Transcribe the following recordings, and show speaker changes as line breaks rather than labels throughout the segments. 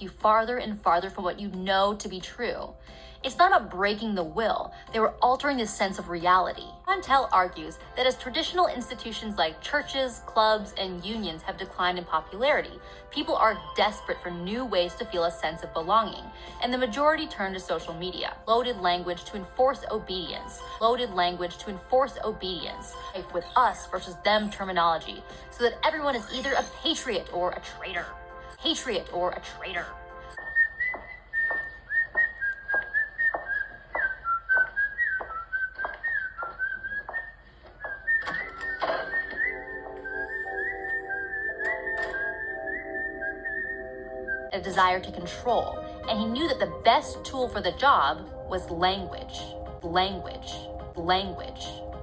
take you farther and farther from what you know to be true. It's not about breaking the will, they were altering the sense of reality. Montel argues that as traditional institutions like churches, clubs, and unions have declined in popularity, people are desperate for new ways to feel a sense of belonging, and the majority turn to social media. Loaded language to enforce obedience. Loaded language to enforce obedience. With us versus them terminology, so that everyone is either a patriot or a traitor. Patriot or a traitor. A desire to control, and he knew that the best tool for the job was language.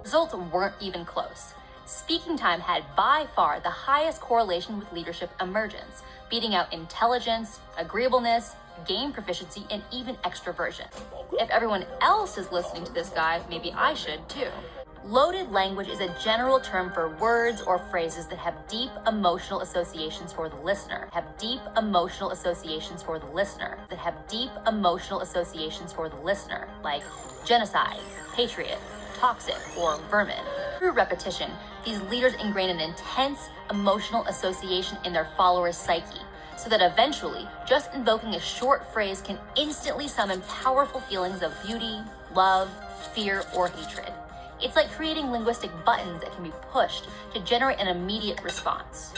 Results weren't even close. Speaking time had by far the highest correlation with leadership emergence, beating out intelligence, agreeableness, game proficiency, and even extroversion. If everyone else is listening to this guy, maybe I should too. Loaded language is a general term for words or phrases that have deep emotional associations for the listener. Like genocide, patriot, toxic, or vermin. Through repetition, these leaders ingrain an intense emotional association in their followers' psyche, so that eventually, just invoking a short phrase can instantly summon powerful feelings of beauty, love, fear, or hatred. It's like creating linguistic buttons that can be pushed to generate an immediate response: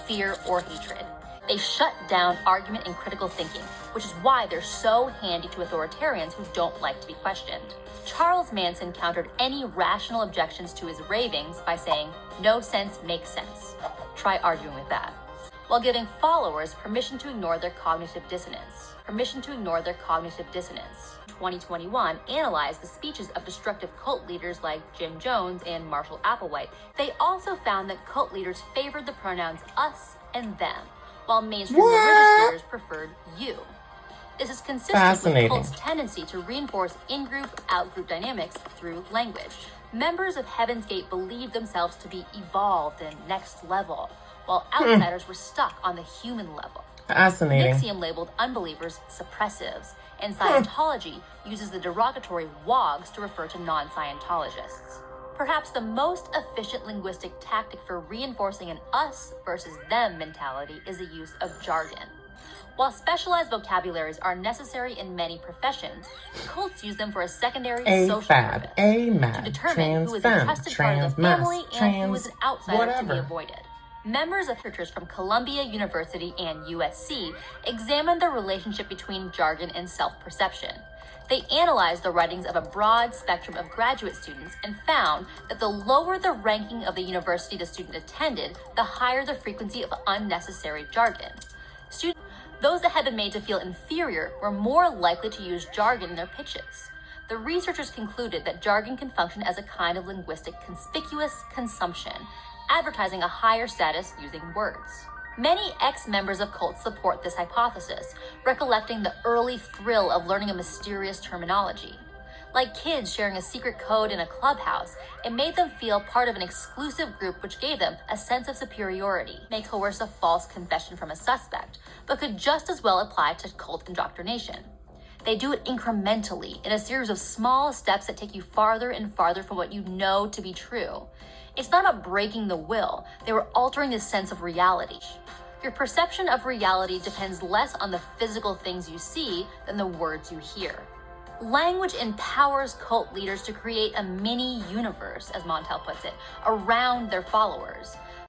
fear or hatred. They shut down argument and critical thinking, which is why they're so handy to authoritarians who don't like to be questioned. Charles Manson countered any rational objections to his ravings by saying, "No sense makes sense." Try arguing with that. While giving followers permission to ignore their cognitive dissonance. 2021 analyzed the speeches of destructive cult leaders like Jim Jones and Marshall Applewhite. They also found that cult leaders favored the pronouns us and them, while mainstream religious leaders preferred you. This is consistent with cults' tendency to reinforce in-group, out-group dynamics through language. Members of Heaven's Gate believed themselves to be evolved and next level, while outsiders were stuck on the human level. Nixium labeled unbelievers suppressives, and Scientology uses the derogatory wogs to refer to non-Scientologists. Perhaps the most efficient linguistic tactic for reinforcing an us versus them mentality is the use of jargon. While specialized vocabularies are necessary in many professions, cults use them for a secondary social purpose, to determine who is a trusted part of the family and who is an outsider to be avoided. Members of researchers from Columbia University and USC examined the relationship between jargon and self-perception. They analyzed the writings of a broad spectrum of graduate students and found that the lower the ranking of the university the student attended, the higher the frequency of unnecessary jargon. Those that had been made to feel inferior were more likely to use jargon in their pitches. The researchers concluded that jargon can function as a kind of linguistic conspicuous consumption, advertising a higher status using words. Many ex-members of cults support this hypothesis, recollecting the early thrill of learning a mysterious terminology. Like kids sharing a secret code in a clubhouse, it made them feel part of an exclusive group which gave them a sense of superiority. May coerce a false confession from a suspect, but could just as well apply to cult indoctrination. They do it incrementally, in a series of small steps that take you farther and farther from what you know to be true. It's not about breaking the will, they were altering the sense of reality. Your perception of reality depends less on the physical things you see than the words you hear. Language empowers cult leaders to create a mini universe, as Montel puts it, around their followers.